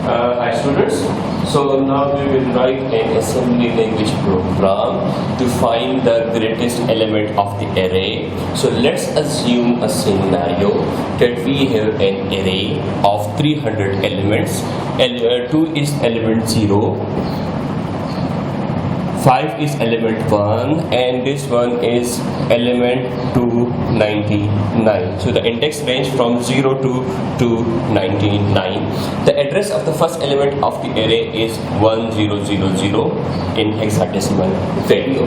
Hi students. So now we will write an assembly language program to find the greatest element of the array. So let's assume a scenario that we have an array of 300 elements. 2 is element 0, 5 is element 1, and this one is element 299. So the index range from 0 to 299. The address of the first element of the array is 1000 in hexadecimal value.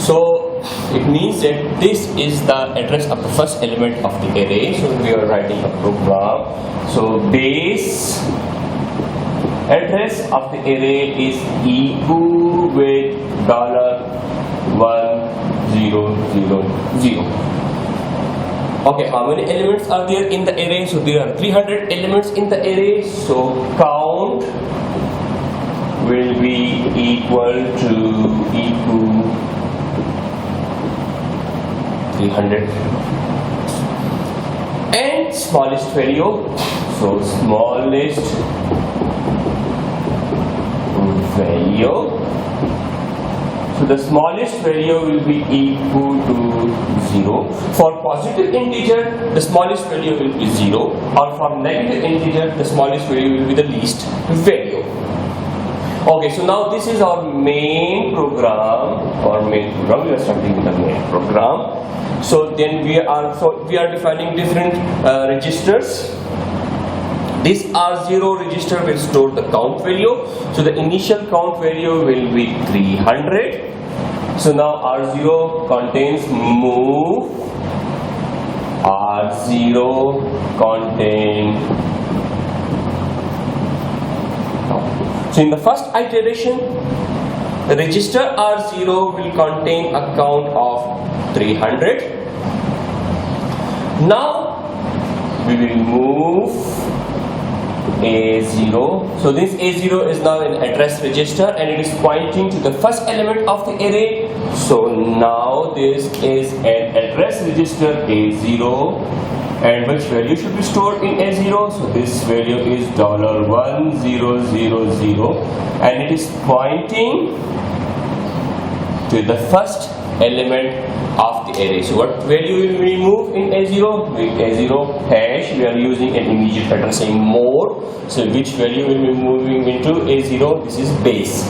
So it means that this is the address of the first element of the array. So we are writing a program. So base address of the array is equal with $1000. Okay, how many elements are there in the array? So there are 300 elements in the array. So count will be equal to 300. And smallest value. So smallest value. So the smallest value will be equal to 0. For positive integer, the smallest value will be 0. Or for negative integer, the smallest value will be the least value. Okay, so now this is our main program. We are starting with the main program. So then we are defining different registers. This R0 register will store the count value. So the initial count value will be 300. So now R0 contains move. R0 contains. So in the first iteration, the register R0 will contain a count of 300. Now we will move A0. So this A0 is now an address register and it is pointing to the first element of the array. So now this is an address register A0, and which value should be stored in A0? So this value is $1000 and it is pointing to the first element of the array. So what value will we move in A0? With A0 hash, we are using an immediate pattern saying more. So which value will be moving into A0? This is base.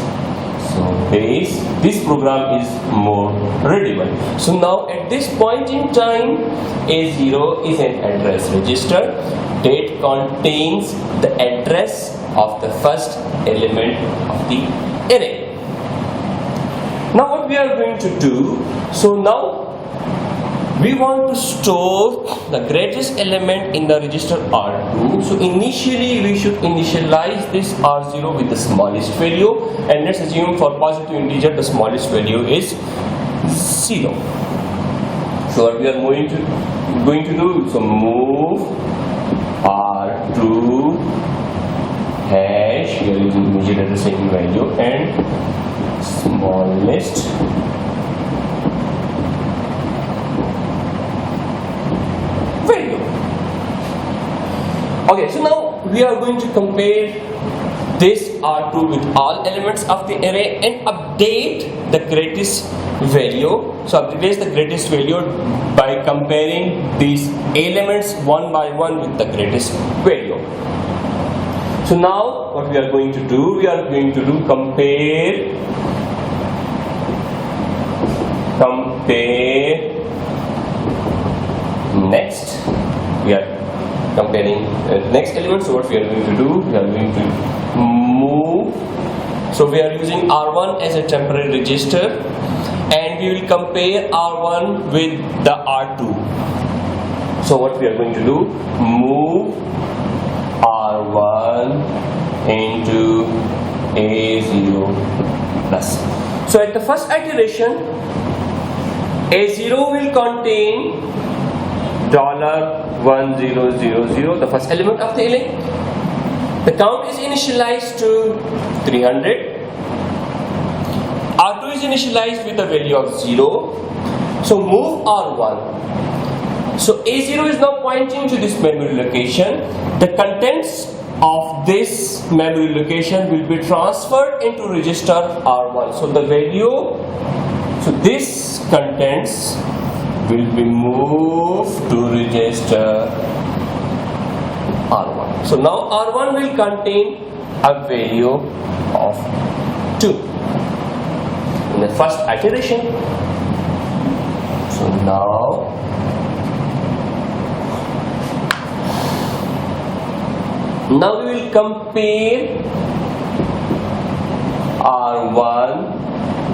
So base, this program is more readable. So now at this point in time, A0 is an address register that contains the address of the first element of the array. Now what we are going to do, so now we want to store the greatest element in the register R2. So initially we should initialize this R0 with the smallest value, and let's assume for positive integer the smallest value is 0. So what we are going to do, so move R2 hash, we are using immediate at the same value, and smallest value. Okay, so now we are going to compare this R2 with all elements of the array and update the greatest value. So update the greatest value by comparing these elements one by one with the greatest value. So now what we are going to do, compare next. We are comparing next element. So what we are going to do, we are going to move. So we are using R1 as a temporary register, and we will compare R1 with the R2. So what we are going to do, move R1 into A0 plus. So at the first iteration, A0 will contain $1000, the first element of the array. The count is initialized to 300. R2 is initialized with a value of 0. So move R1. So A0 is now pointing to this memory location. The contents of this memory location will be transferred into register R1. So the value, so this contents will be moved to register R1. So now R1 will contain a value of 2 in the first iteration. So now we will compare R1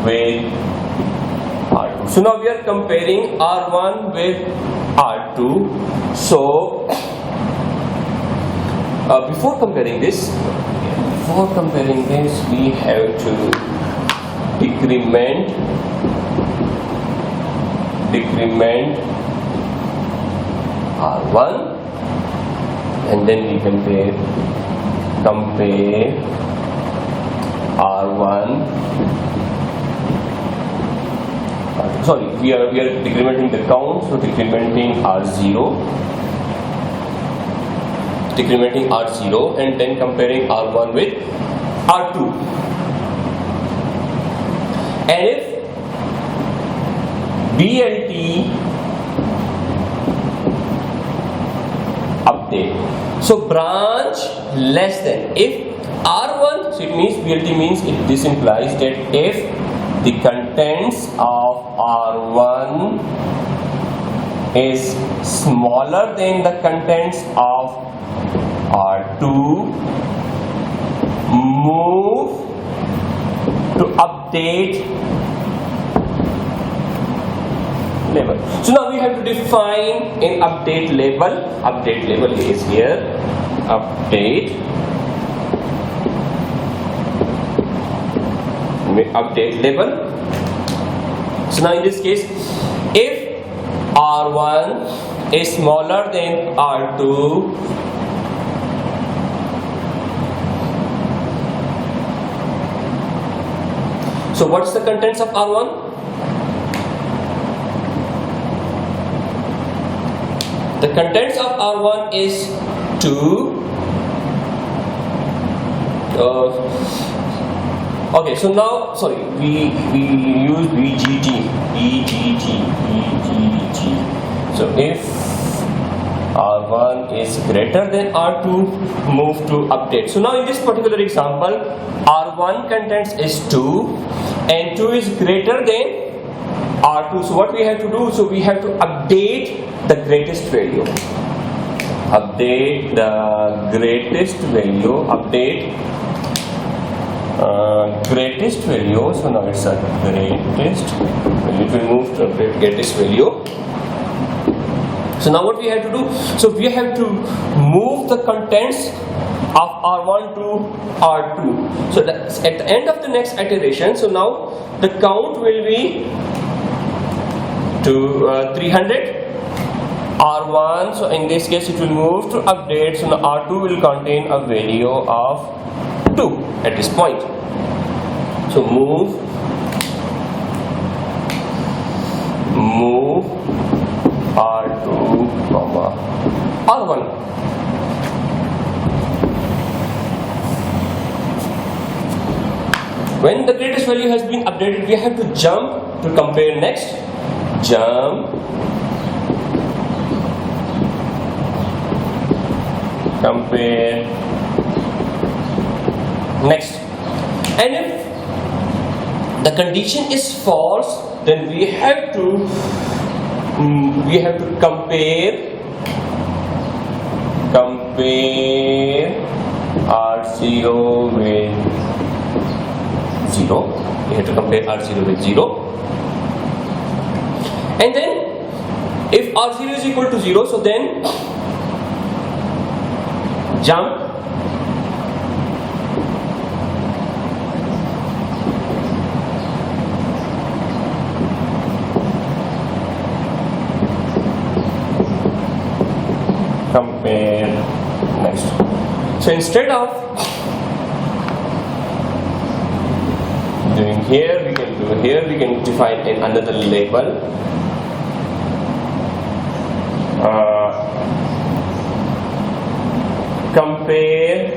with R2. So now we are comparing R1 with R2. So before comparing this, we have to decrement R1, and then we compare R1. Sorry, we are decrementing the count, so decrementing R0, and then comparing R1 with R2. And if BLT update, so branch less than, if R1, so it means BLT means this implies that if the contents of R1 is smaller than the contents of R2, move to update label. So now we have to define an update label. Update label is here. Update label. So now in this case, if R1 is smaller than R2, so what is the contents of R1? The contents of R1 is 2. Okay, so now, sorry, we use VGT. So if R1 is greater than R2, move to update. So now in this particular example, R1 contents is 2 and 2 is greater than R2. So what we have to do? So we have to update the greatest value. Update the greatest value. Greatest value. So now it's a greatest value. It will move to update greatest value. So now what we have to do? So we have to move the contents of R1 to R2. So that's at the end of the next iteration. So now the count will be to 300. R1, so in this case it will move to update. So now R2 will contain a value of 2 at this point. So move R2, R1. When the greatest value has been updated, we have to jump to compare next. Jump, compare next. And if the condition is false, then we have to compare R0 with 0. We have to compare R0 with 0. And then if R0 is equal to 0, so then jump compare next. So instead of doing here, we can do here, we can define another label. compare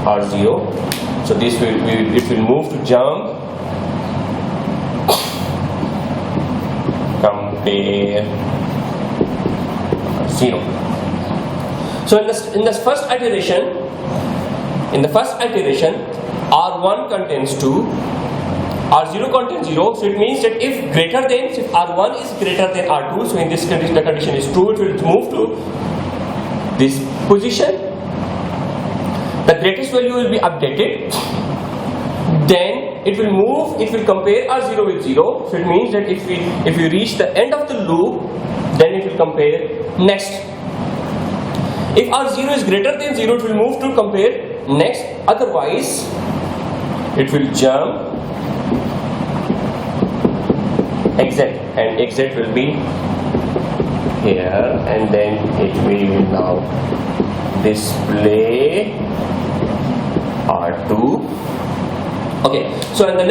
R0. So this it will move to jump, compare R0. So in the first iteration, R1 contains 2, R0 contains 0. So it means that if R1 is greater than R2, so in this condition the condition is true, it will move to this position. The greatest value will be updated. Then it will compare R0 with 0. So it means that if we reach the end of the loop, then it will compare next. If R0 is greater than 0, it will move to compare next. Otherwise, it will jump exit, and exit will be here, and then it will now display R2. Okay, so in the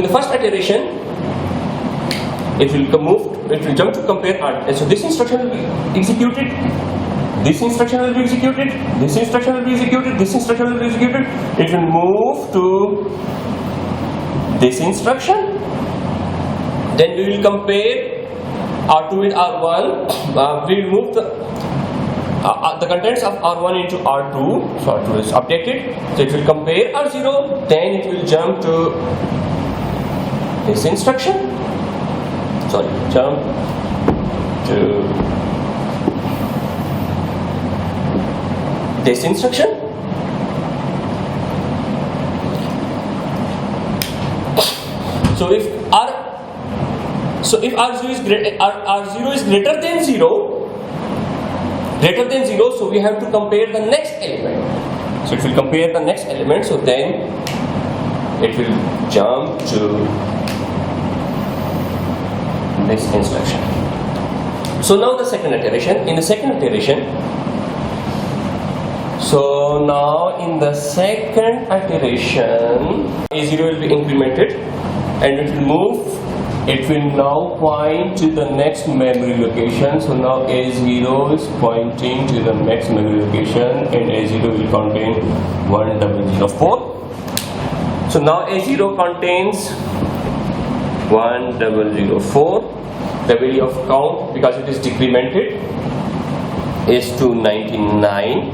first iteration, it will jump to compare R. And so this instruction will be executed. This instruction will be executed. This instruction will be executed. This instruction will be executed. It will move to this instruction. Then we will compare R2 with R1. We will move the contents of R1 into R2. So R2 is updated. So it will compare R0. Then it will jump to this instruction. Jump to this instruction. So if R0 is greater than 0, so we have to compare the next element. So it will compare the next element. So then it will jump to this instruction. So now the second iteration. In the second iteration, A0 will be incremented, and it will move. It will now point to the next memory location. So now A0 is pointing to the next memory location, and A0 will contain 1004. So now A0 contains 1004. The value of count, because it is decremented, is to 99.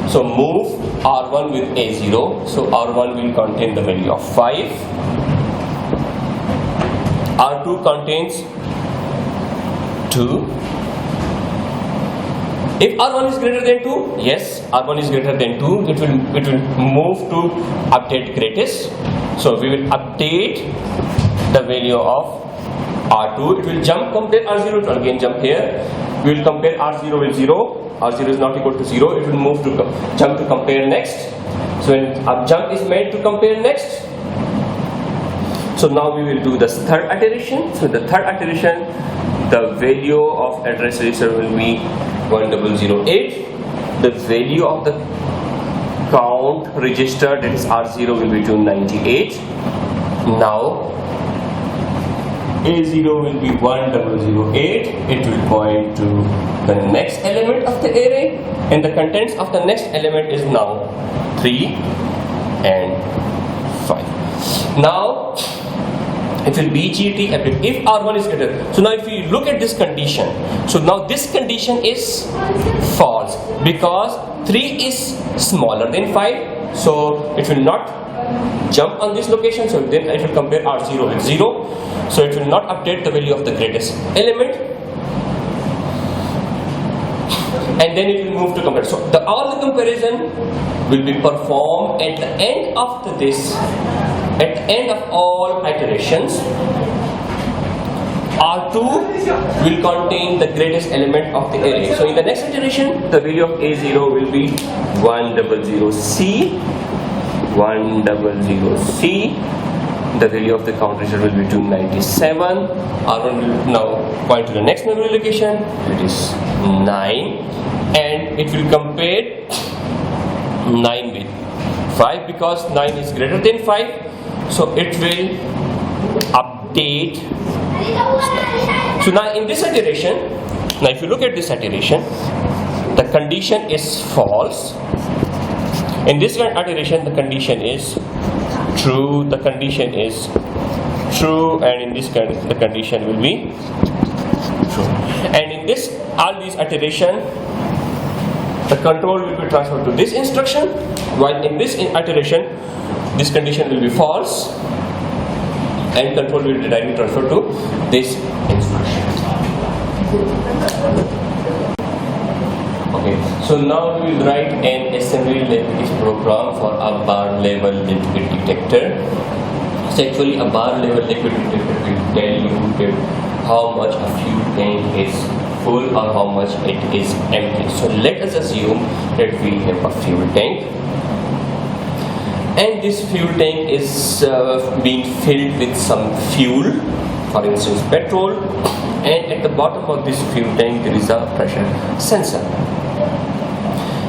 So move R1 with A0. So R1 will contain the value of 5. R2 contains 2. If R1 is greater than 2, yes, R1 is greater than 2, it will move to update greatest. So we will update the value of R2. It will compare R0 to again jump here. We will compare R0 with 0. R0 is not equal to 0. It will move to jump to compare next. So when a jump is made to compare next. So now we will do the third iteration. So the third iteration, the value of address register will be 1008. The value of the count register, that is R0, will be 298. Now A0 will be 1008. It will point to the next element of the array, and the contents of the next element is now 3 and 5. Now it will BGT if R1 is greater. So now if we look at this condition, so now this condition is false because 3 is smaller than 5. So it will not jump on this location. So then it will compare R0 with 0. So it will not update the value of the greatest element, and then it will move to compare. So all the comparison will be performed at the end of this. At the end of all iterations, R2 will contain the greatest element of the array. So in the next iteration, the value of A0 will be 100C. 100C. The value of the count register will be 297. R1 will now point to the next memory location. It is 9, and it will compare 9 with 5 because 9 is greater than 5. So it will update. So now in this iteration, Now if you look at this iteration, the condition is false. In this iteration, the condition is true, the condition is true, and in this the condition will be true. And in this, all these iteration, the control will be transferred to this instruction, while in this iteration, this condition will be false, and control will be directly transferred to this instruction. Okay, so now we will write an assembly language program for a bar level liquid detector. So actually a bar level liquid detector will tell you how much a fuel tank is full or how much it is empty. So let us assume that we have a fuel tank, and this fuel tank is being filled with some fuel, for instance petrol, and at the bottom of this fuel tank there is a pressure sensor,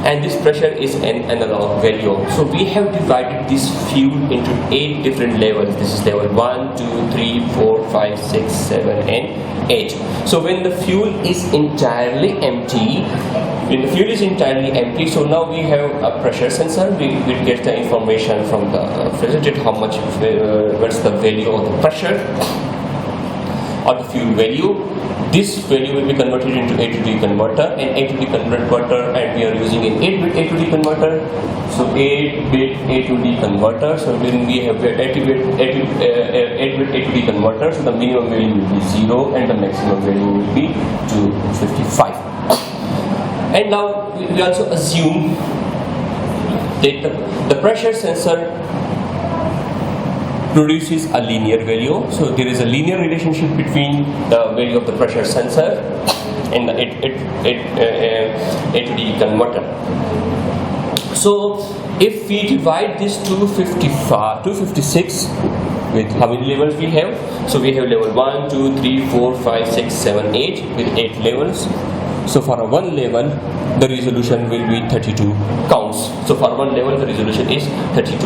and this pressure is an analog value. So we have divided this fuel into 8 different levels. This is level 1, 2, 3, 4, 5, 6, 7 and 8. So when the fuel is entirely empty, so now we have a pressure sensor. We get the information from the refrigerator how much, what's the value of the pressure or the fuel value. This value will be converted into A to D converter, and A to D converter, and we are using an 8-bit A to D converter. So 8-bit A to D converter. So when we have 8-bit A to D converter, so the minimum value will be 0 and the maximum value will be 255. And now we also assume that the pressure sensor produces a linear value. So there is a linear relationship between the value of the pressure sensor and the A to D converter. So if we divide this 256 with how many levels we have? So we have level 1, 2, 3, 4, 5, 6, 7, 8 with 8 levels. So for a one level, the resolution will be 32 counts. So for one level, the resolution is 32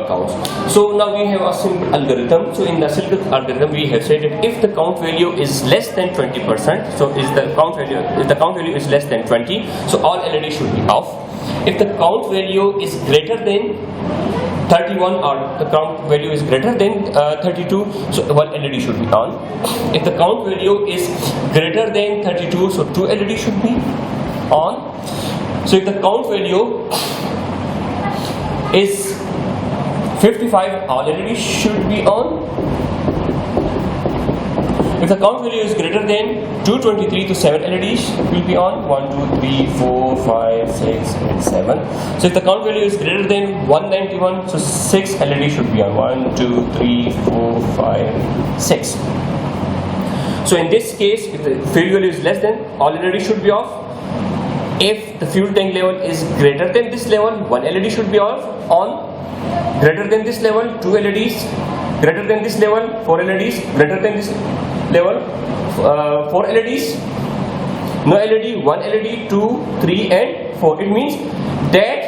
counts. So now we have a simple algorithm. So in the simple algorithm, we have said that if the count value is less than 20%, so if the count value is less than 20, so all LEDs should be off. If the count value is greater than 31 or the count value is greater than 32, so one LED should be on. If the count value is greater than 32, so two LEDs should be on. So if the count value is 55, all LEDs should be on. If the count value is greater than 223, to 7 LEDs will be on. 1, 2, 3, 4, 5, 6 and 7. So if the count value is greater than 191, so 6 LEDs should be on. 1, 2, 3, 4, 5, 6. So in this case, if the fuel value is less than, all LEDs should be off. If the fuel tank level is greater than this level, one LED should be on. Greater than this level, 2 LEDs. Greater than this level, 4 LEDs. Greater than this level, 4 LEDs. No LED, 1 LED, 2, 3 and 4. It means that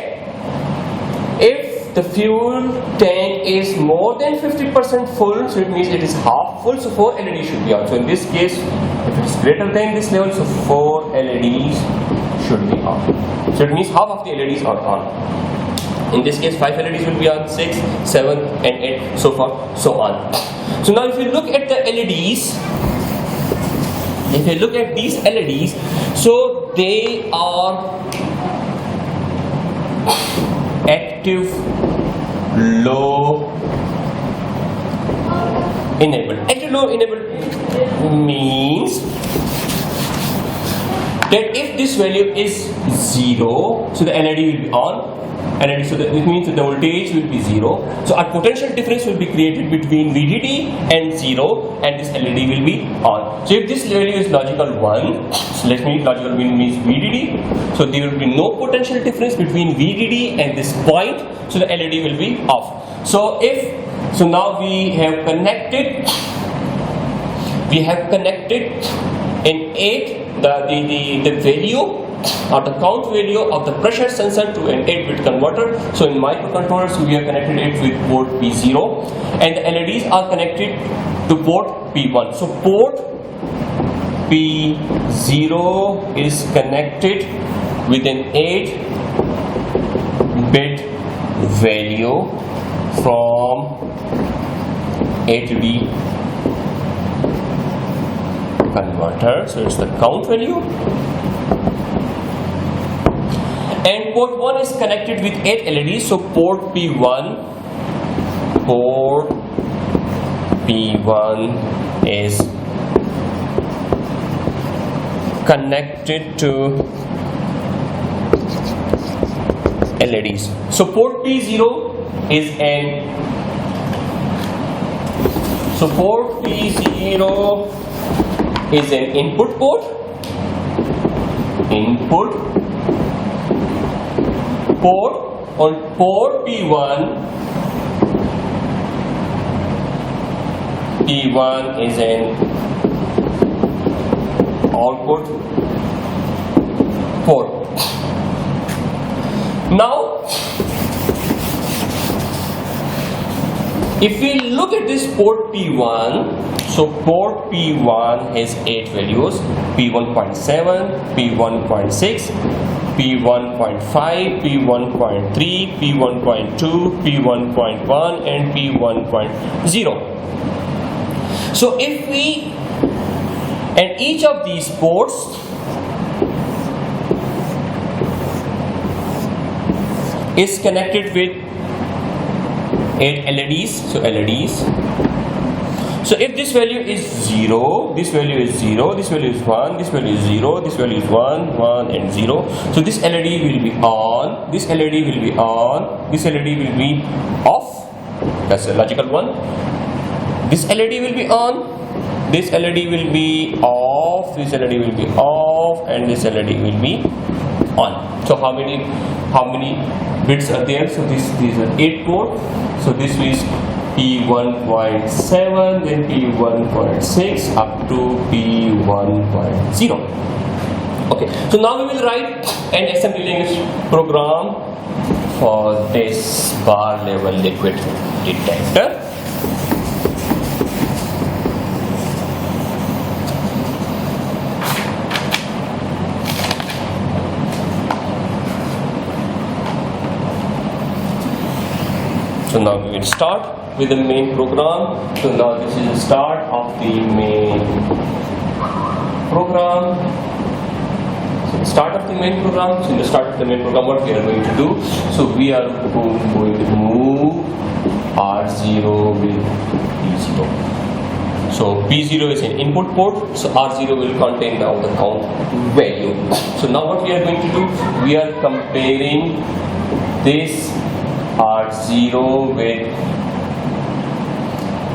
if the fuel tank is more than 50% full, so it means it is half full, so 4 LEDs should be on. So in this case, if it is greater than this level, so 4 LEDs should be on. So it means half of the LEDs are on. In this case, 5 LEDs will be on, 6, 7 and 8, so forth, so on. So now if you look at the LEDs, if you look at these LEDs, so they are active low enabled. Active low enabled means that if this value is 0, so the LED will be on. LED, so it means that the voltage will be 0. So a potential difference will be created between VDD and 0, and this LED will be on. So if this value is logical 1, so let me logical means VDD. So there will be no potential difference between VDD and this point. So the LED will be off. So now we have connected in 8 the value or the count value of the pressure sensor to an 8-bit converter. So in microcontrollers, we have connected it with port P0, and the LEDs are connected to port P1. So port P0 is connected with an 8-bit value from A to D converter, so it's the count value. And port 1 is connected with 8 LEDs, so port P1 is connected to LEDs. So port P0 is an input port. On port P1 is an output port. Now if we look at this port P1, so port P1 has 8 values: P1.7, P1.6, P1.5, P1.3, P1.2, P1.1 and P1.0. So if we, and each of these ports is connected with 8 LEDs, so LEDs. So if this value is 0, this value is 0, this value is 1, this value is 0, this value is 1, 1 and 0. So this LED will be on, this LED will be on, this LED will be off. That's a logical one. This LED will be on, this LED will be off, this LED will be off, and this LED will be on. So how many bits are there? So these are 8 ports. So this is P1.7, then P1.6 up to P1.0. Okay, so now we will write an assembly language program for this bar level liquid detector. So now we will start with the main program. So now this is the start of the main program. So the start of the main program. So in the start of the main program, what we are going to do? So we are going to move R0 with P0. So P0 is an input port. So R0 will contain now the count value. So now what we are going to do? We are comparing this R0 with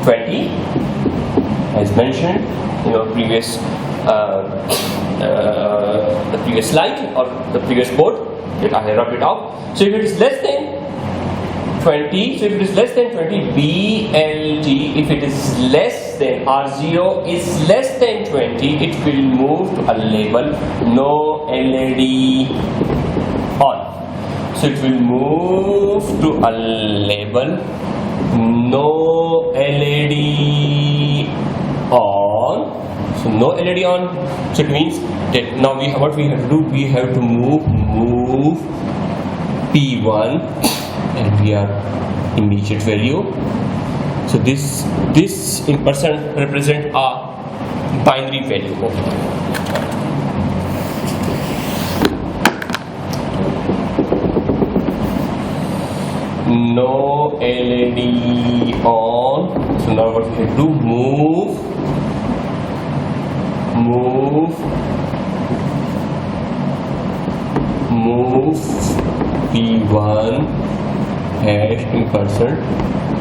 20 as mentioned in our previous the previous slide or the previous board that I have rubbed it out. So if it is less than 20, so if it is less than 20, BLT, if it is less than R0 is less than 20, it will move to a label no LED on. So it will move to a label no LED on. So no LED on. So it means that now what we have to do? We have to move P1 and we are immediate value. So this in percent represent a binary value. No LED on. So now what we have to do? Move P1 hash in percent.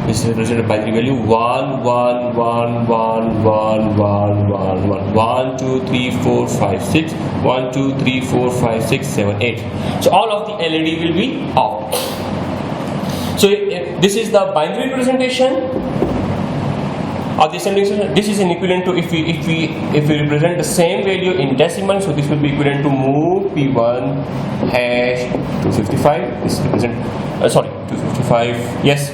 This is represented by the value 1 1 1 1 1 1 1 1 2 3 4 5 6 1 2 3 4 5 6 7 8. So all of the LED will be off. So if this is the binary representation of the assembly instruction. This is an equivalent to if we represent the same value in decimal. So this will be equivalent to move P1 hash 255. This represent 255. Yes,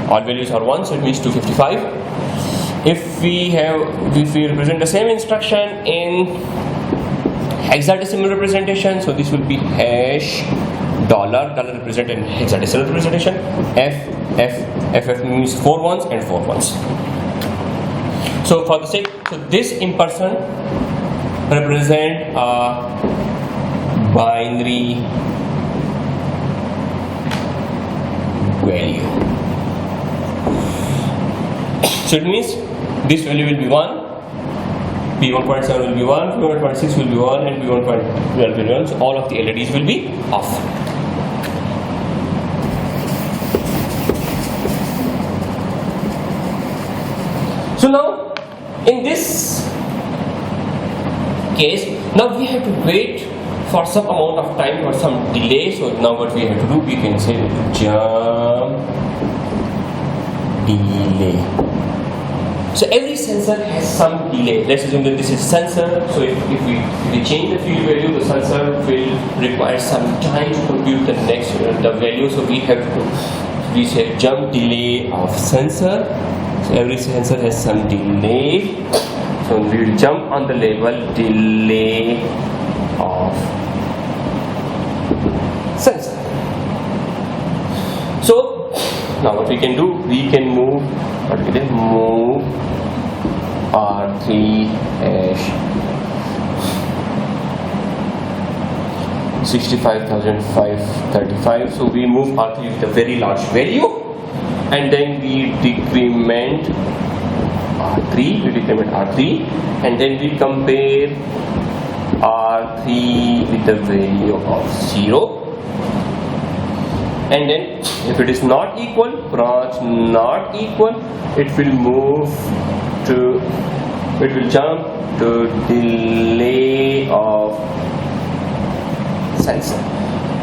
all values are 1, so it means 255. if we represent the same instruction in hexadecimal representation, so this will be hash dollar represent in hexadecimal representation. F means 4 ones and 4 ones. So for the sake, so this in person represent a binary value. So it means this value will be 1, P1.7 will be 1, P1.6 will be 1, and P1.12 will be 1. So all of the LEDs will be off. So now in this case, now we have to wait for some amount of time or some delay. So now what we have to do, we can say jump delay. So every sensor has some delay. Let's assume that this is sensor. So if we change the field value, the sensor will require some time to compute the next the value. So we say jump delay of sensor. So every sensor has some delay. So we will jump on the label delay of sensor. So now what we can do, we can move R3 hash 65,535. So we move R3 with a very large value, and then we decrement R3, and then we compare R3 with the value of 0. And then if it is not equal, branch not equal, it will jump to delay of sensor.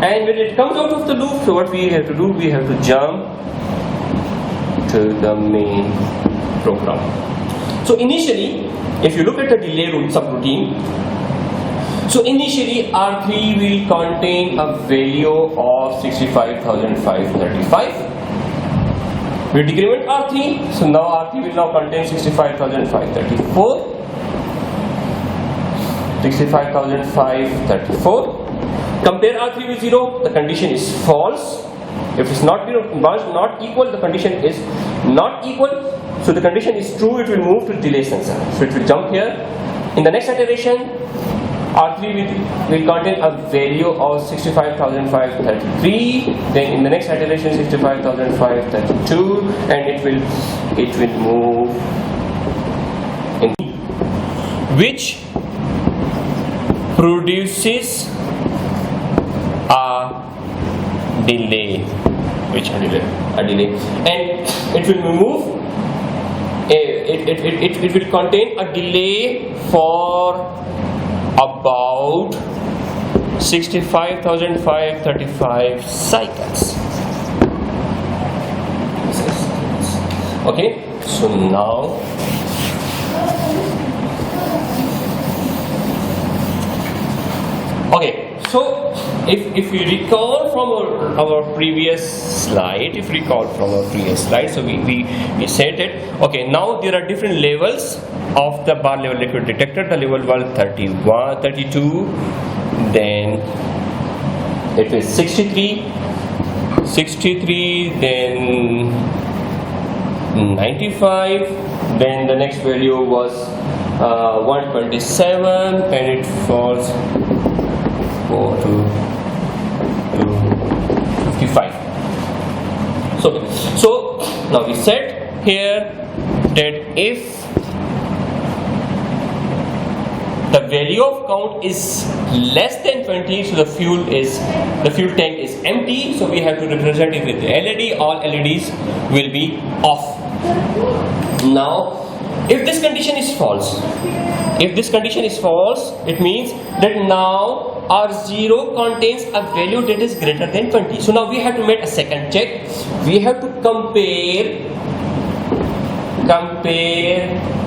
And when it comes out of the loop, so what we have to do, we have to jump to the main program. So initially, if you look at the delay subroutine, so initially R3 will contain a value of 65,535. We decrement R3, so now R3 will now contain 65,534. 65,534. Compare R3 with 0, the condition is false. If it's not equal, the condition is not equal. So the condition is true, it will move to delay sensor. So it will jump here. In the next iteration, R3 will contain a value of 65,533. Then in the next iteration, 65,532, and it will move in, which produces a delay, and it will move. It will contain a delay for about 65,535 cycles. Okay, so now so if you recall from our previous slide, so we said that, okay, now there are different levels of the bar level liquid detector. The level was 31, 32, then it was 63, then 95, then the next value was 127, and it falls to 55. So now we said here that if the value of count is less than 20, so the fuel tank is empty, so we have to represent it with the LED. All LEDs will be off. Now if this condition is false, it means that now R0 contains a value that is greater than 20. So now we have to make a second check. We have to compare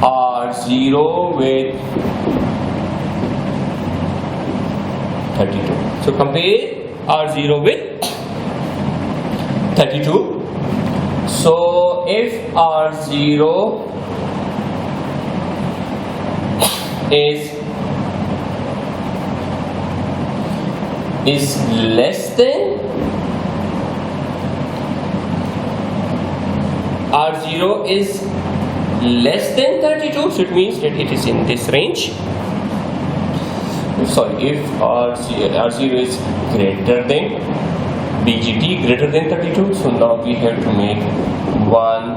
R0 with 32. So compare R0 with 32. So if R0 is less than R0 is less than 32, so it means that it is in this range. Sorry, if R0 is greater than BGT greater than 32, so now we have to make one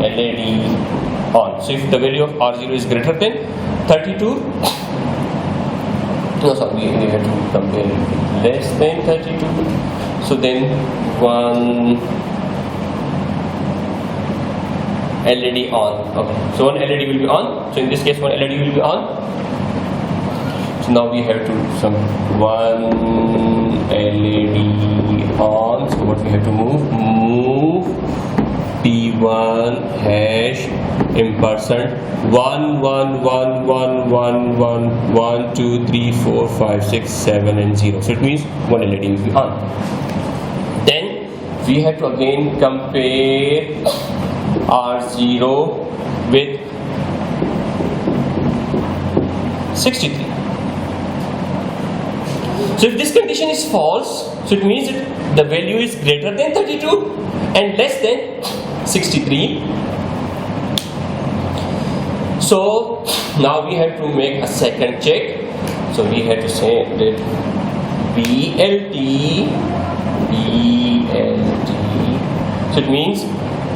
LED on. So if the value of R0 is greater than 32, no, sorry, we have to compare less than 32, so then one LED on. Okay, so one LED will be on. So in this case, one LED will be on. So now we have to some one LED on. So what we have to move P1 hash ampersand 1 1 1 1 1 1 1 2 3 4 5 6 7 and 0. So it means one LED will be on. Then we have to again compare R0 with 63. So if this condition is false, so it means that the value is greater than 32 and less than 63. So now we have to make a second check. So we have to say that BLT. So it means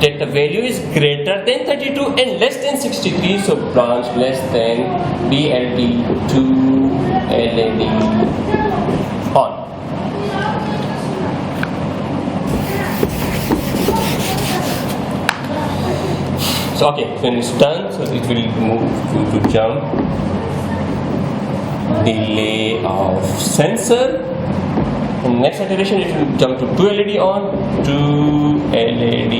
that the value is greater than 32 and less than 63. So branch less than BLT 2 LED on. So okay, when it's done, so it will move to jump delay of sensor. And next iteration it will jump to 2 LED on, 2 LED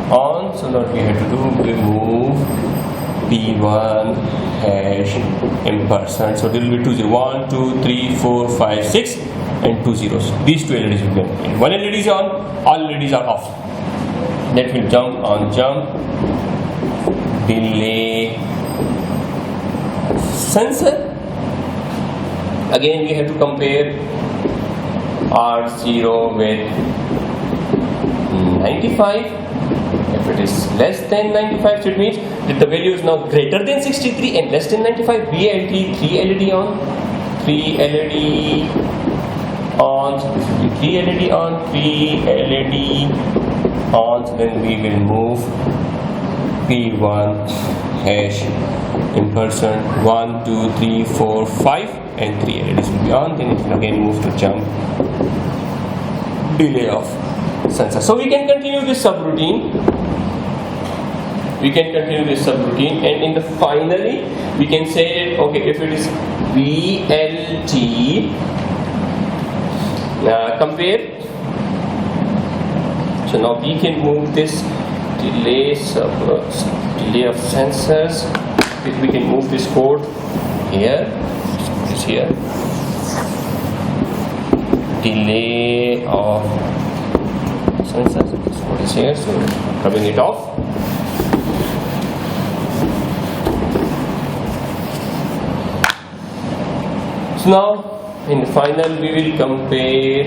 on. So now we have to do, we move P1 hash ampersand. So there will be 2 0, 1 2 3 4 5 6 and 2 zeros. These 2 LEDs will be on. One LED is on, all LEDs are off. That will jump on jump delay sensor. Again we have to compare R0 with 95. If it is less than 95, so it means that the value is now greater than 63 and less than 95. BLT 3 LED on, 3 LED on. So this will be 3 LED on, 3 LED on. So then we will move P1 hash ampersand 1 2 3 4 5 and 3 LEDs will be on. Then it will again move to jump delay of sensor. So we can continue this subroutine. And in the finally we can say that okay, if it is BLT, compare. So now we can move this delay of sensors. If we can move this code here, this here, delay of sensors. This code is here, so rubbing it off. So now in the final we will compare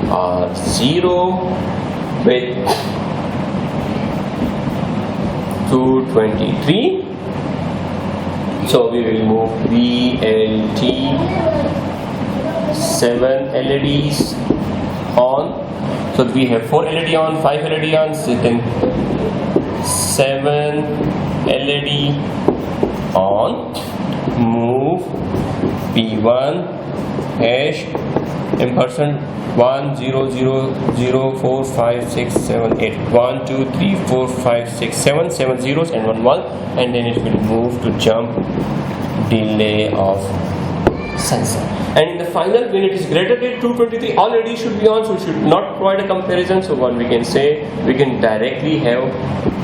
R0 with 223. So we will move BLT 7 LEDs on. So we have 4 LED on, 5 LED on, so then 7 LED on. Move P1 hash ampersand 1 0 0 0 4 5 6 7 8 1 2 3 4 5 6 7 7 zeros and 1 1, and then it will move to jump delay of sensor. And in the final, when it is greater than 223, all LEDs should be on, so it should not provide a comparison. So what we can say, we can directly have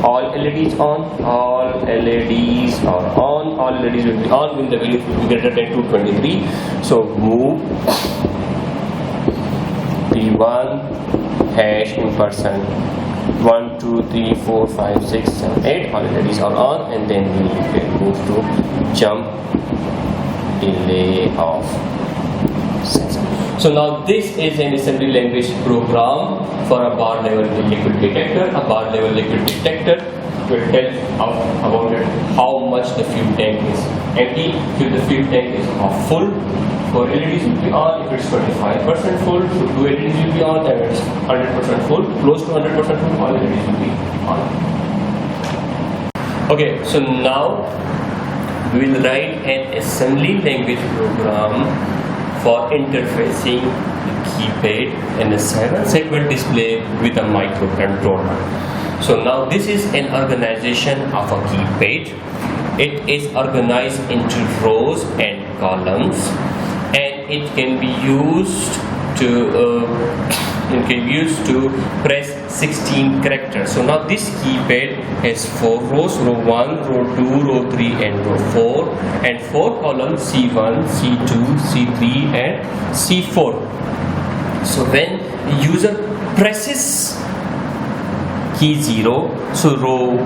all LEDs on, all LEDs are on, all LEDs will be on when the value will be greater than 223. So move P1 hash ampersand 1 2 3 4 5 6 7 8 all LEDs are on, and then we can move to jump delay of sensor. So now this is an assembly language program for a bar level liquid detector. A bar level liquid detector will tell about it how much the fuel tank is empty. If the fuel tank is full, 4 LEDs will be on. If it's 25% full, so 2 LEDs will be on. If it's 100% full, close to 100% full, all LEDs will be on. Okay, so now we will write an assembly language program for interfacing the keypad and a 7-segment display with a microcontroller. So now this is an organization of a keypad. It is organized into rows and columns, and it can be used to press 16 characters. So now this keypad has 4 rows: row 1, row 2, row 3 and row 4, and 4 columns: C1, C2, C3 and C4. So when the user presses key 0, so row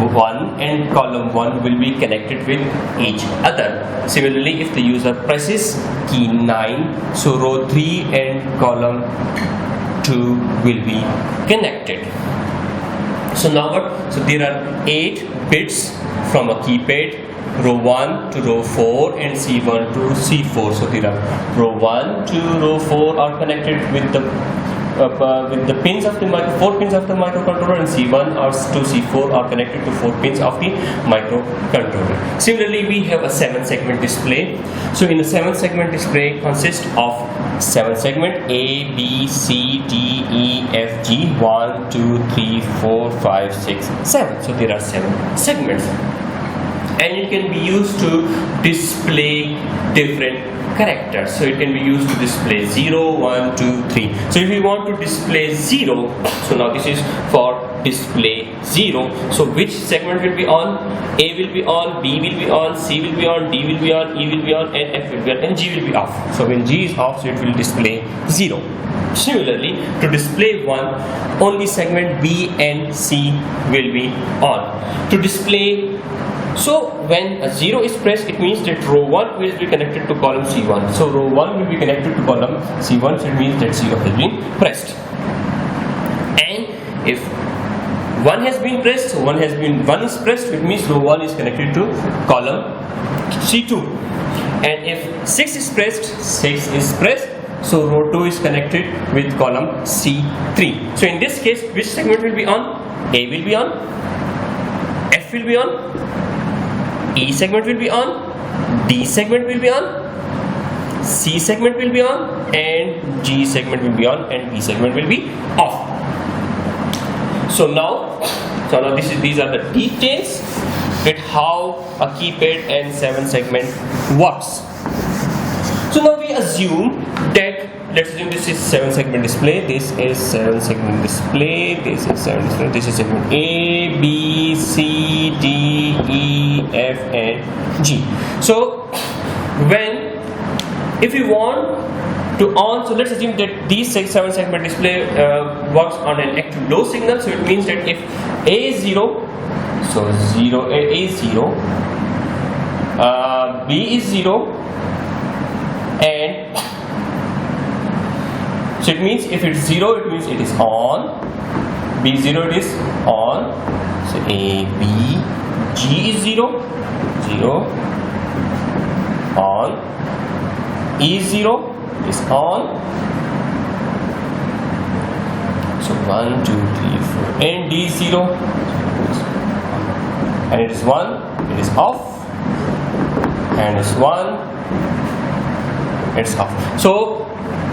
1 and column 1 will be connected with each other. Similarly, if the user presses key 9, so row 3 and column 2 will be connected. So now what? So there are 8 bits from a keypad, row 1 to row 4 and C1 to C4. So there are row 1 to row 4 are connected with the pins of the 4 pins of the microcontroller, and C1 or to C4 are connected to 4 pins of the microcontroller. Similarly, we have a 7-segment display. So in a 7-segment display consists of 7 segment A, B, C, D, E, F, G, 1, 2, 3, 4, 5, 6, 7. So there are 7 segments, and it can be used to display different characters. So it can be used to display 0, 1, 2, 3. So if we want to display 0, so now this is for display 0. So which segment will be on? A will be on, B will be on, C will be on, D will be on, E will be on, and F will be on, and G will be off. So when G is off, so it will display 0. Similarly, to display 1, only segment B and C will be on. To display, so when a 0 is pressed, it means that row 1 will be connected to column C1. So row 1 will be connected to column C1, so it means that 0 has been pressed. And if 1 has been pressed, so 1 is pressed, it means row 1 is connected to column C2. And if 6 is pressed, so row 2 is connected with column C3. So in this case, which segment will be on? A will be on, F will be on, E segment will be on, D segment will be on, C segment will be on, and G segment will be on, and B segment will be off. So now these are the details at how a keypad and 7-segment works. So now we assume that, let's assume this is 7-segment display, this is 7-segment display, this is 7 display, this is segment A, B, C, D, E, F and G. So if we want to on, so let's assume that these 7-segment display works on an active low signal. So it means that if A is 0, so A is 0, B is 0, and so it means if it's 0, it means it is on, B0 it is on, so A, B, G is 0, 0, on, E is 0, it is on, so 1, 2, 3, 4, and D is 0, and it is 1, it is off, and it's 1, it's off. So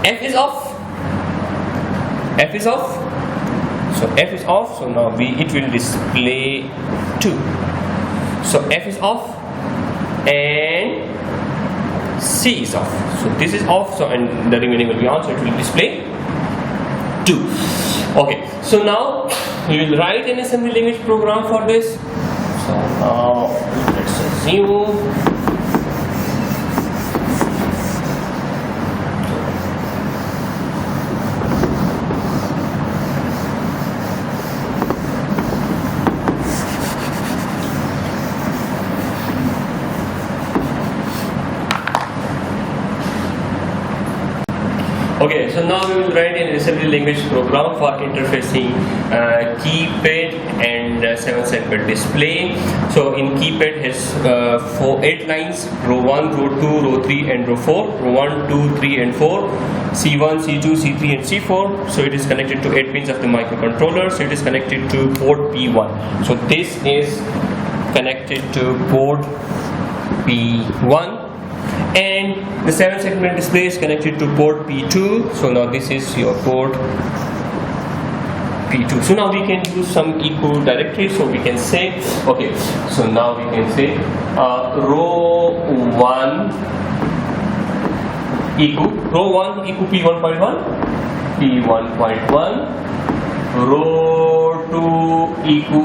F is off, F is off, so F is off, so now it will display 2. So F is off and C is off, so this is off, so and the remaining will be on, so it will display 2. Okay, so now we will write an assembly language program for this. So now let's assume Okay, so now we will write an assembly language program for interfacing keypad and 7-segment display. So in keypad has 8 lines, row 1, row 2, row 3 and row 4, row 1, 2, 3 and 4, C1, C2, C3 and C4. So it is connected to 8 pins of the microcontroller. So it is connected to port P1. So this is connected to port P1. And the 7-segment display is connected to port P2. So now this is your port P2. So now we can use some echo directory. So we can say, okay, so now we can say row 1 echo P1.1, P1.1, row 2 echo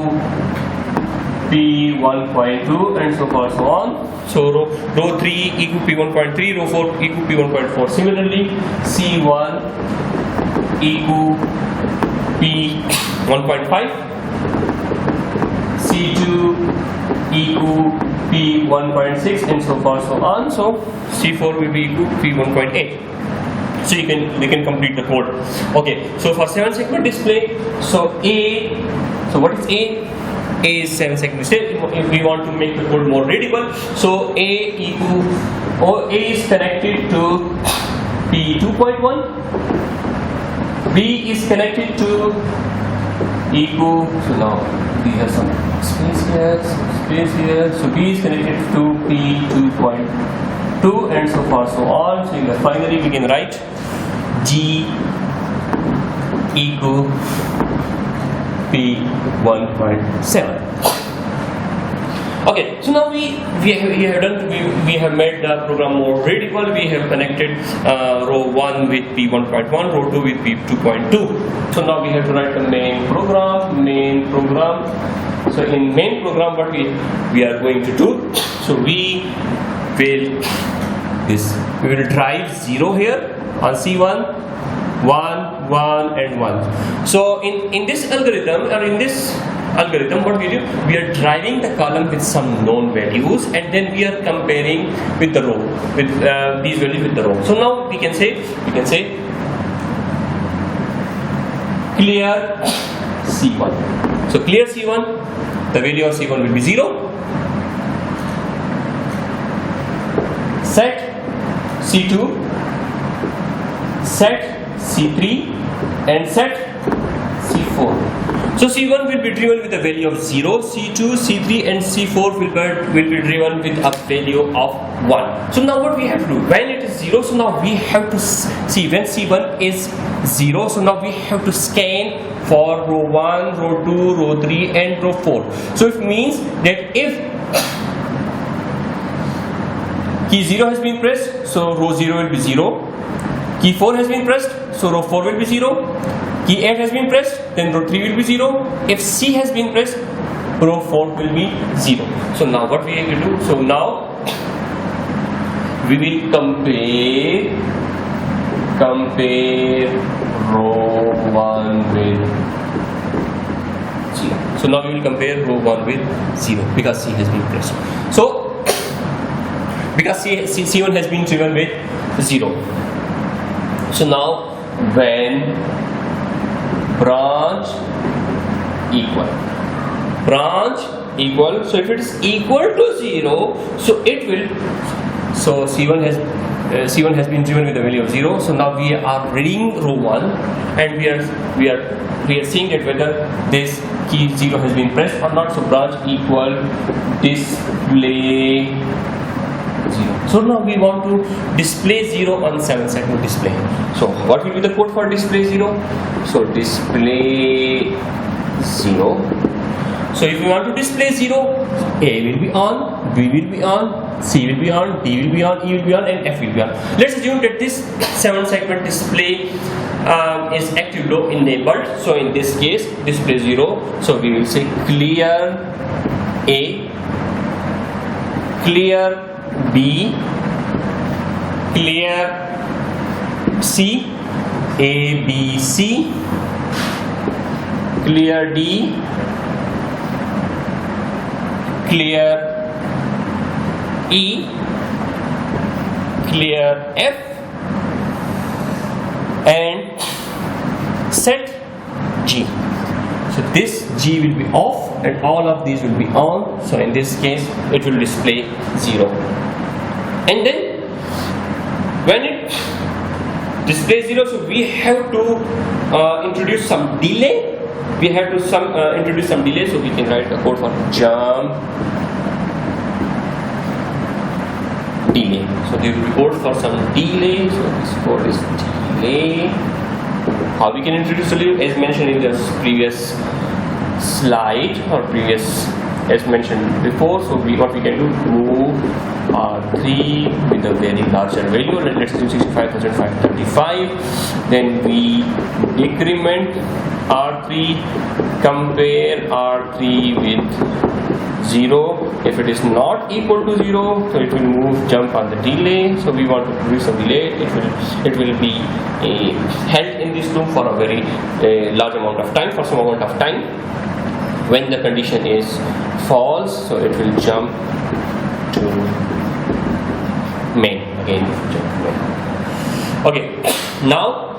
P1.2 and so forth, so on. So row 3 equal P1.3, row 4 equal P1.4. Similarly, C1 equal P1.5, C2 equal P1.6 and so forth, so on. So C4 will be equal P1.8. So we can complete the code. Okay, so for 7-segment display, so what is A? A is 7-segment display. If we want to make the code more readable, so A is connected to P2.1, B is connected to echo. So now these are some space here. So B is connected to P2.2 and so forth, so on. So finally we can write G echo P1.7. Okay, so now we have made the program more readable. We have connected row 1 with P1.1, row 2 with P2.2. So now we have to write the main program. So in main program, what we are going to do? So we will drive 0 here on C1. 1, 1 and 1. So in this algorithm, what we do, we are driving the column with some known values and then we are comparing with the row, with these values with the row. So now we can say clear C1. So clear C1, the value of C1 will be 0. Set C2, set C3 and set C4. So C1 will be driven with a value of 0, C2, C3 and C4 will be driven with a value of 1. So now what we have to do, when it is 0, so now we have to see when C1 is 0, so now we have to scan for row 1, row 2, row 3 and row 4. So it means that if key 0 has been pressed, so row 0 will be 0. Key 4 has been pressed, so row 4 will be 0. Key 8 has been pressed, then row 3 will be 0. If C has been pressed, row 4 will be 0. So now what we have to do? So now we will compare row 1 with 0. So now we will compare row 1 with 0 because C has been pressed. So because C1 has been driven with 0. So now when branch equal, so if it is equal to 0, so it will, so C1 has been driven with a value of 0. So now we are reading row 1 and we are seeing that whether this key 0 has been pressed or not. So branch equal display 0. So now we want to display 0 on 7-segment display. So what will be the code for display 0? So display 0. So if we want to display 0, A will be on, B will be on, C will be on, D will be on, E will be on and F will be on. Let's assume that this 7-segment display is active low enabled. So in this case display 0. So we will say clear A, clear B, clear C, A, B, C, clear D, clear E, clear F, and set G. So this G will be off and all of these will be on. So in this case it will display 0. And then when it displays 0, so we have to introduce some delay. We have to introduce some delay, so we can write a code for jump delay. So there will be code for some delay. So this code is delay. How we can introduce delay? As mentioned in the previous slide or previous, as mentioned before. So what we can do, move R3 with a very larger value, let's do 65,535. Then we decrement R3, compare R3 with 0. If it is not equal to 0, so it will move jump on the delay. So we want to produce a delay. It will be held in this loop for a very large amount of time, for some amount of time. When the condition is false, so it will jump to main again. Okay, now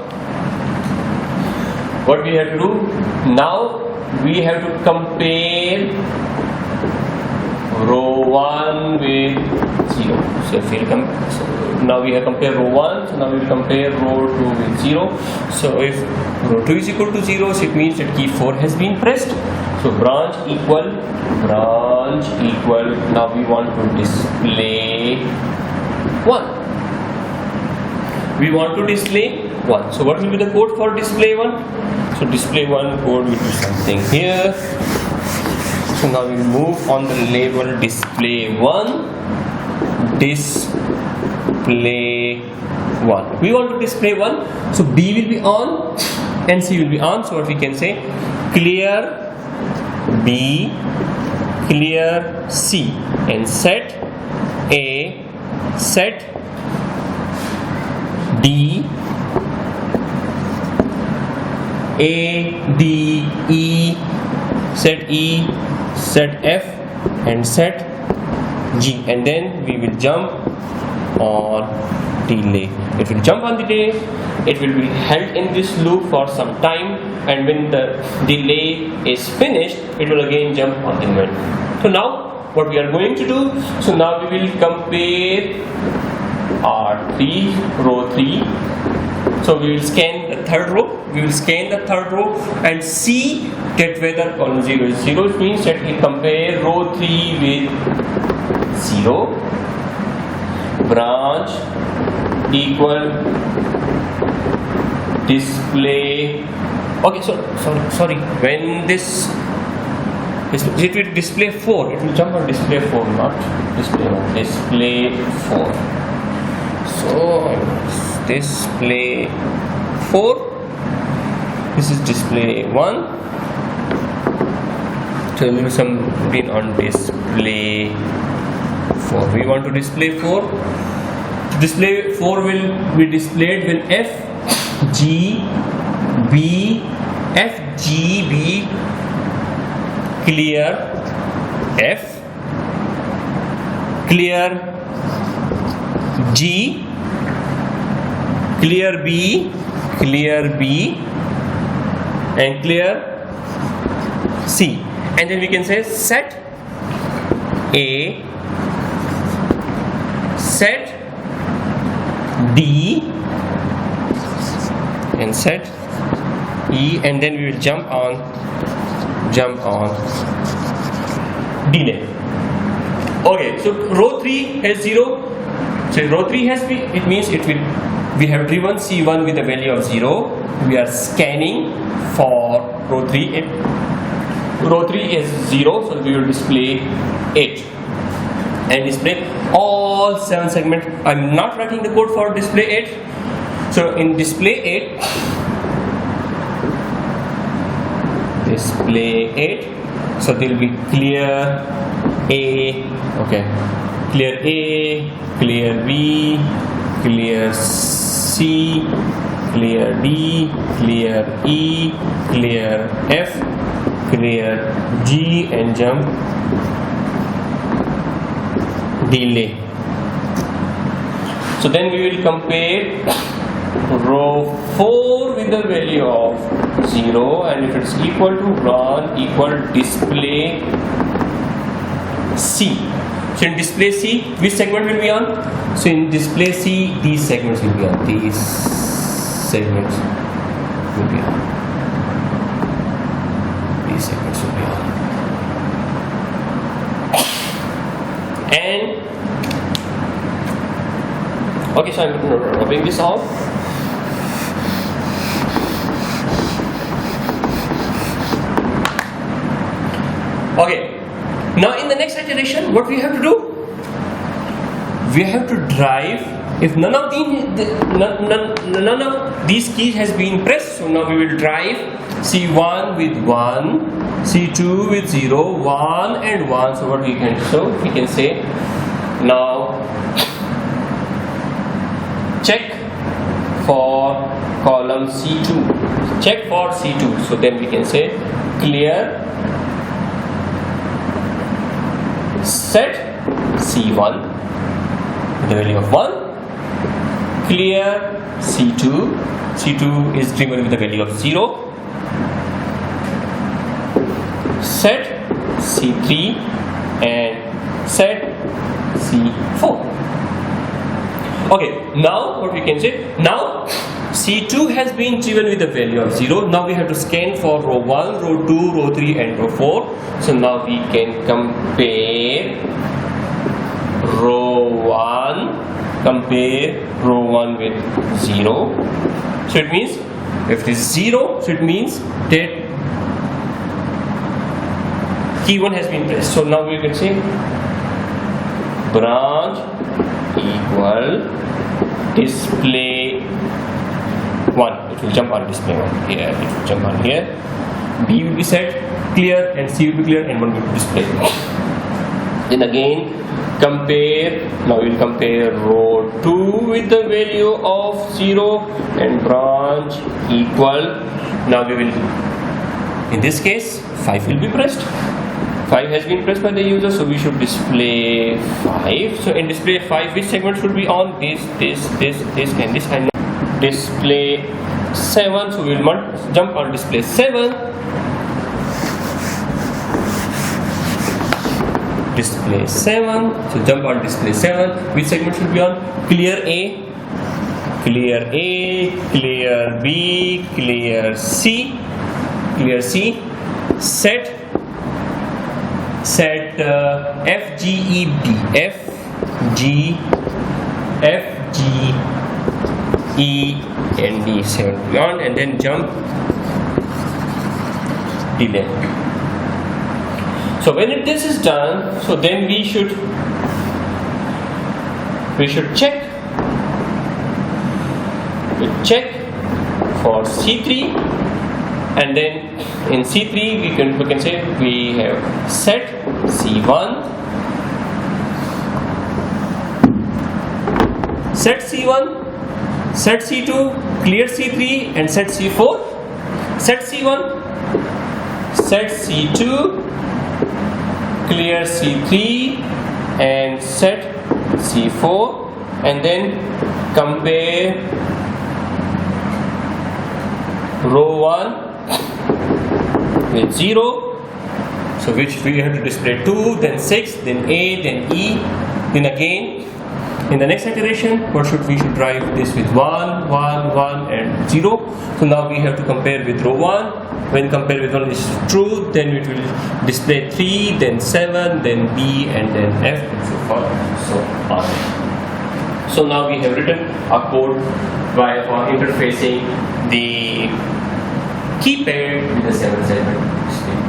what we have to do? Now we have to compare row 1 with 0. So if we'll now we have compared row 1, so now we will compare row 2 with 0. So if row 2 is equal to 0, so it means that key 4 has been pressed. So branch equal, now we want to display 1. We want to display 1. So what will be the code for display 1? So display 1 code will be something here. So now we move on the label display 1. Display 1. We want to display 1. So B will be on and C will be on. So what we can say, clear B, clear C, and set A, set D, A, D, E, set E, set F, and set G, and then we will jump on delay. It will jump on the delay. It will be held in this loop for some time, and when the delay is finished, it will again jump on the main. So now what we are going to do, so now we will compare R3, row 3. So we will scan the third row. And see that whether column 0 is 0. It means that we compare row 3 with 0. Branch equal display. Okay, so sorry. When this it will display 4. It will jump on display 4, not display 1. Display 4. So display 4. This is display 1. So there will be some pin on display 4. We want to display 4. Display 4 will be displayed when F G B clear F, clear G, clear B, and clear C. And then we can say set A, set D, and set E, and then we will jump on delay. Okay, so row 3 has 0. So row 3 has B, it means we have driven C1 with a value of 0. We are scanning for row 3. Row 3 is 0, so we will display 8 and display all 7 segments. I'm not writing the code for display 8. So in display 8, so there will be clear A, okay, clear A, clear B, clear C, clear D, clear E, clear F, clear G, and jump delay. So then we will compare row 4 with the value of 0, and if it's equal to run equal display C. So in display C, which segment will be on? So in display C, these segments will be on. These segments will be on. These segments will be on. And okay, so I'm rubbing this off. Okay. Now in the next iteration, what we have to do? We have to drive. If none of these keys has been pressed, so now we will drive C1 with 1, C2 with 0, 1 and 1. So what we can say now, check for column C2. Check for C2. So then we can say clear set C1 with the value of 1, clear C2, C2 is given with the value of 0, set C3 and set C4. Okay, now what we can say, now C2 has been given with the value of 0. Now we have to scan for row 1, row 2, row 3 and row 4. So now we can compare row 1 with 0. So it means if it is 0, so it means that key 1 has been pressed. So now we can say branch equal display 1. It will jump on display 1 here. It will jump on here. B will be set clear and C will be clear and 1 will be displayed. Then again compare. Now we will compare row 2 with the value of 0 and branch equal. Now we will, in this case 5 will be pressed. 5 has been pressed by the user, so we should display 5. So in display 5, which segment should be on? This and this, and display 7. So we will jump on display 7. Display 7. So jump on display 7. Which segment should be on? Clear A, clear A, clear B, clear C, set F, G, E, B, F, G, E and D 7 beyond, and then jump delay. So when this is done, so then we should check for C3, and then in C3 we can say we have set C1, set C1, set C2, clear C3 and set C4, set C1, set C2, clear C3 and set C4, and then compare row 1 with 0, so which we have to display 2, then 6, then A, then E, then again in the next iteration we should drive this with 1, 1, 1 and 0. So now we have to compare with row 1. When compared with 1 is true, then it will display 3, then 7, then B and then F and so forth and so on. So now we have written a code for interfacing the keypad with the 7 segment display.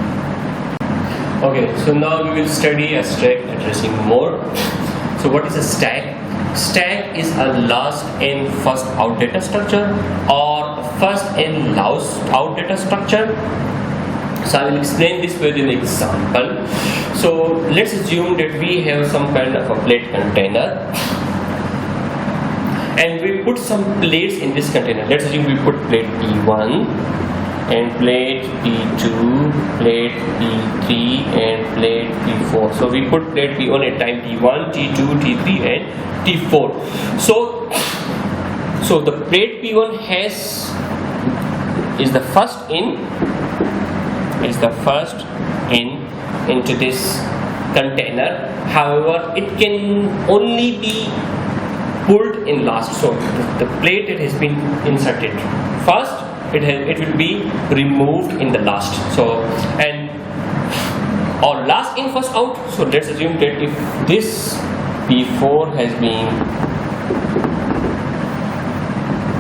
Okay, so now we will study a stack addressing more. So what is a stack? Stack is a last in first out data structure or first in last out data structure. So I will explain this with an example. So let's assume that we have some kind of a plate container and we put some plates in this container. Let's assume we put plate P1 and plate P2, plate P3 and plate P4. So we put plate P1 at time T1, T2, T3 and T4. So So the plate P1 is the first in into this container. However, it can only be pulled in last. So the plate it has been inserted first, it will be removed in the last. So or last in first out. So let's assume that if this P4 has been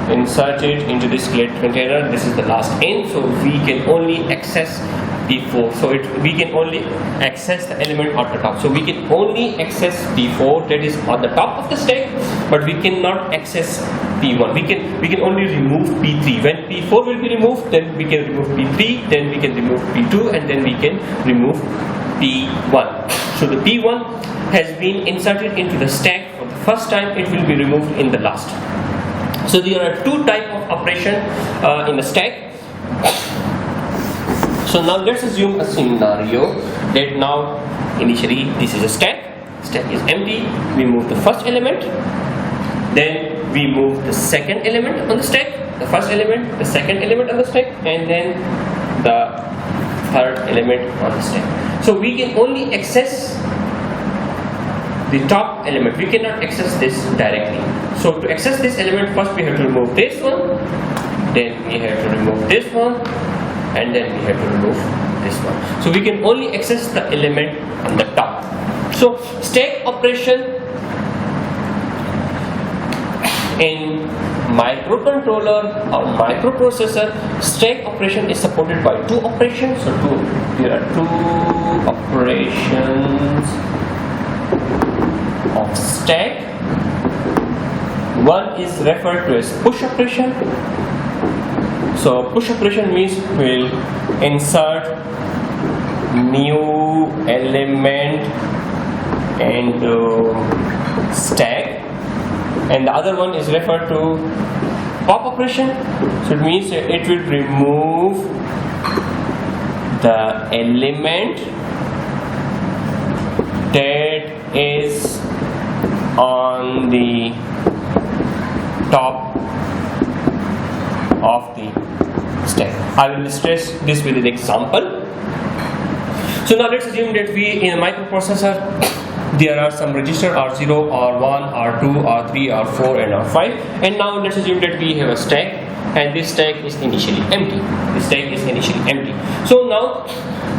inserted into this plate container, this is the last in, so we can only access P4. So we can only access the element at the top. So we can only access P4, that is on the top of the stack, but we cannot access P1. We can only remove P3. When P4 will be removed, then we can remove P3, then we can remove P2, and then we can remove P1. So the P1 has been inserted into the stack for the first time, it will be removed in the last. So there are two types of operation in the stack. So now let's assume a scenario that now initially this is a stack is empty, we move the first element, then we move the second element on the stack, the first element, the second element on the stack, and then the third element on the stack. So we can only access the top element, we cannot access this directly. So to access this element, first we have to remove this one, then we have to remove this one, and then we have to remove this one. So we can only access the element on the top. So stack operation in microcontroller or microprocessor, stack operation is supported by two operations. So there are two operations of stack. One is referred to as push operation. So push operation means we'll insert new element into stack, and the other one is referred to pop operation. So it means it will remove the element that is on the top of the stack. I will stress this with an example. So now let's assume that we in a microprocessor there are some register R0, R1, R2, R3, R4 and R5, and now let's assume that we have a stack and this stack is initially empty. So now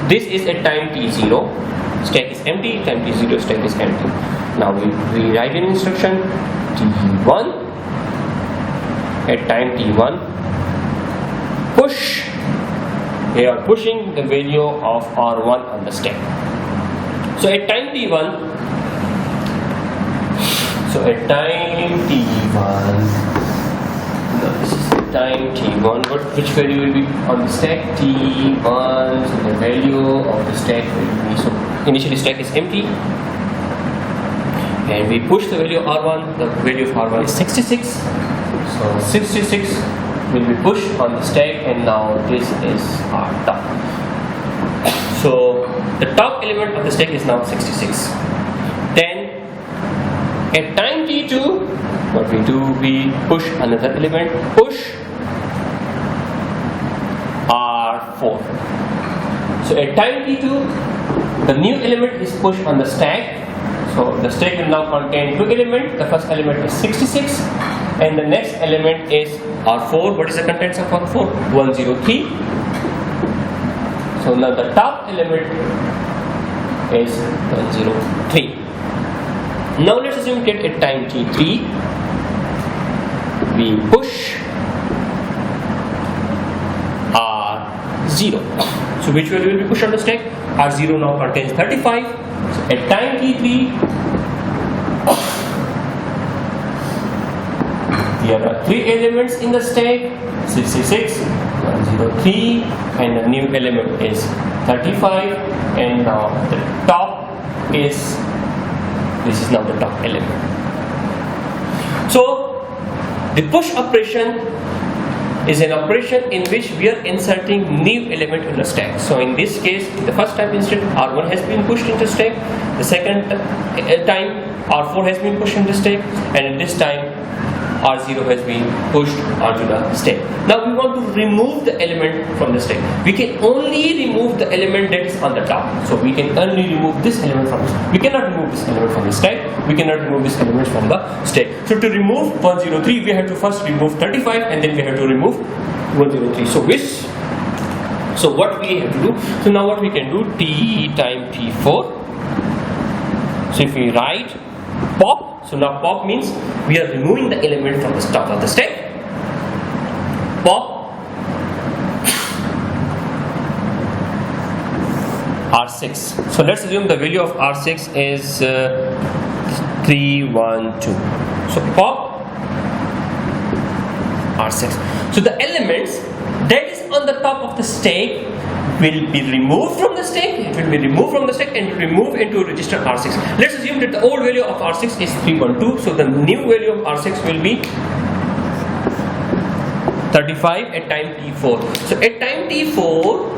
this is at time t0, stack is empty, time t0 stack is empty. Now we write an instruction t1. At time t1, push. We are pushing the value of R1 on the stack. So at time t1, this is the time t1. Which value will be on the stack? T1. So the value of the stack will be, so initially stack is empty, and we push the value of R1. The value of R1 is 66. So 66 will be pushed on the stack, and now this is our top. So the top element of the stack is now 66. Then at time t2, what we do, we push another element, push R4. So at time t2, the new element is pushed on the stack. So the stack will now contain two elements. The first element is 66 and the next element is R4. What is the contents of R4? 103. So now the top element is 103. Now let's assume that at time t3 we push R0. So which value will be pushed on the stack? R0 now contains 35. So at time t3 there are three elements in the stack, 66, 103, and the new element is 35, and now the top is, this is now the top element. So the push operation is an operation in which we are inserting new element in the stack. So in this case, the first time instead R1 has been pushed into stack, the second time R4 has been pushed into stack, and at this time R0 has been pushed onto the stack. Now we want to remove the element from the stack. We can only remove the element that is on the top. So we can only remove this element from the stack. We cannot remove this element from the stack. We cannot remove this element from the stack. So to remove 103, we have to first remove 35 and then we have to remove 103. So what we have to do? So now what we can do? T time T4. So if we write pop, so now pop means we are removing the element from the top of the stack. Pop R6. So let's assume the value of R6 is 312. So pop R6. So the elements that is on the top of the stack will be removed from the stack. It will be removed from the stack and remove into register R6. Let's assume that the old value of R6 is 312. So the new value of R6 will be 35 at time T4. So at time T4,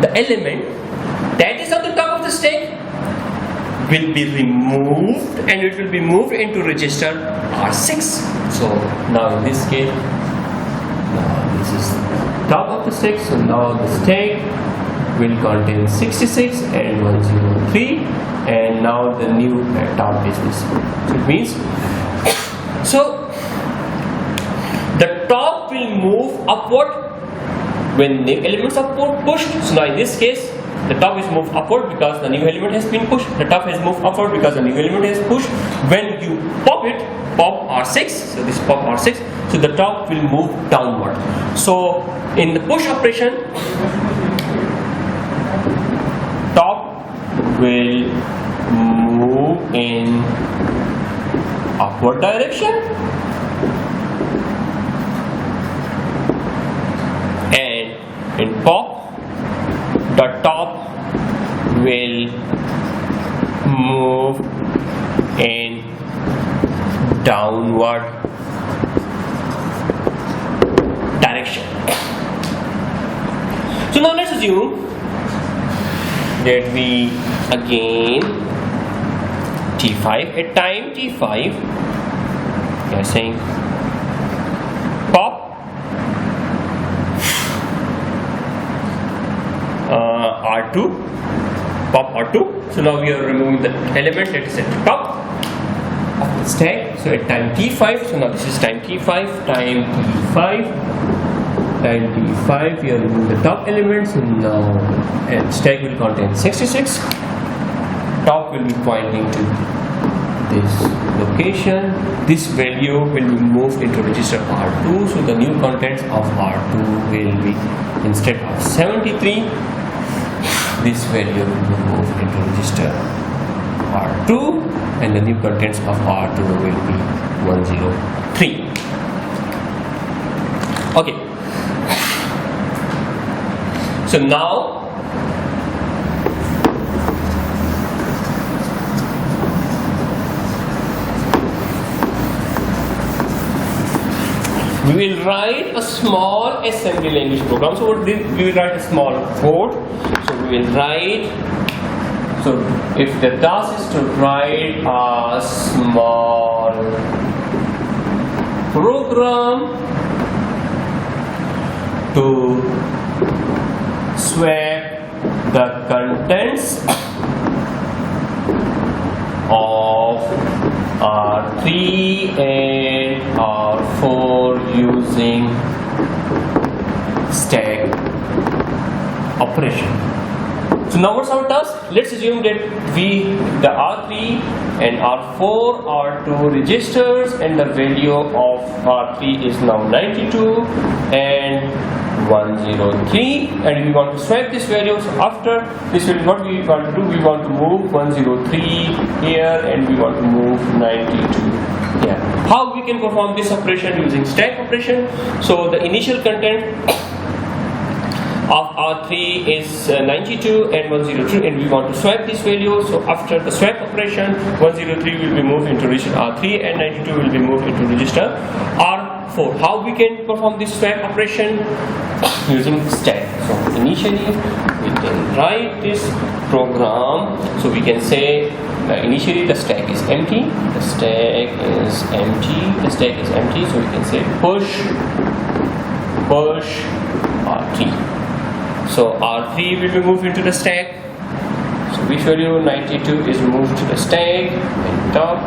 the element that is on the top of the stack will be removed and it will be moved into register R6. So now in this case, now this is top of the stack. So now the stack will contain 66 and 103, and now the new top is this. So it means the top will move upward when new elements are pushed. So now in this case, the top is moved upward because the new element has been pushed. The top has moved upward because the new element is pushed. When you pop it, pop R6, so this pop R6, so the top will move downward. So in the push operation, top will move in upward direction, and in pop, the top will move in downward direction. So now let's assume that we again T5 at time T5 we are saying pop R2, pop R2. So now we are removing the element that is at the top of the stack. So at time T5, so now this is time T5, time T5, we are removing the top element. So now stack will contain 66. Top will be pointing to this location. This value will be moved into register R2. So the new contents of R2 will be, instead of 73, this value will be moved into register R2, and the new contents of R2 will be 103. Okay. So now we will write a small assembly language program. So what we will write a small code. So we will write, so if the task is to write a small program to swap the contents of R3 and R4 using stack operation. So now what's our task? Let's assume that the R3 and R4 are two registers and the value of R3 is now 92 and 103, and we want to swap this value. So after this, what we want to do, we want to move 103 here and we want to move 92 here. How we can perform this operation using stack operation? So the initial content of R3 is 92 and 103, and we want to swap this value. So after the swap operation, 103 will be moved into register R3 and 92 will be moved into register R4. How we can perform this swap operation? Using stack. So initially we can write this program. So we can say initially the stack is empty. The stack is empty. So we can say push R3. So R3 will be moved into the stack. So we show you 92 is moved to the stack and top.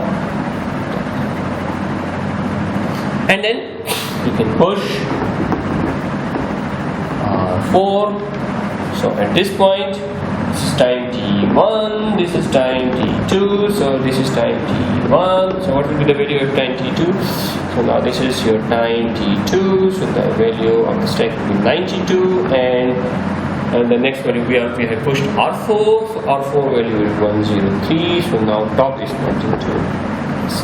And then you can push R4. So at this point, this is time t1, this is time t2, so this is time t1. So what will be the value of time t2? So now this is your time t2, so the value of the stack will be 92, and the next value we have pushed R4, so R4 value is 103, so now top is pointing to this.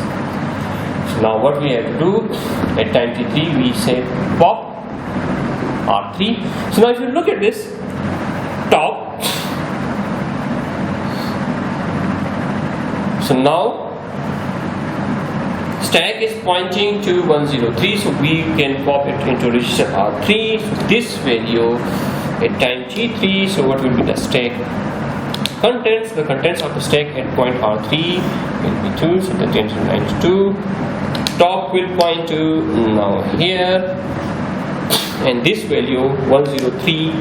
So now what we have to do at time t3, we say pop R3. So now if you look at this top, so now stack is pointing to 103, so we can pop it into register R3. So this value at time t3, so what will be the stack contents? The contents of the stack at point R3 will be 2, so that is 92. Top will point to now here, and this value 103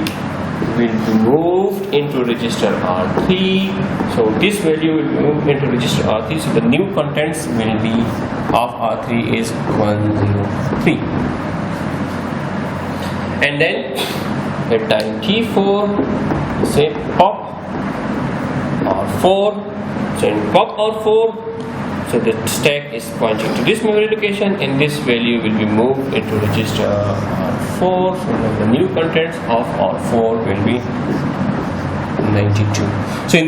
will be moved into register R3. So this value will be moved into register R3. So the new contents will be of R3 is 103. And then at time t4, say pop R4. So in pop R4, so the stack is pointing to this memory location, and this value will be moved into register R4. So the new contents of R4 will be 92. So in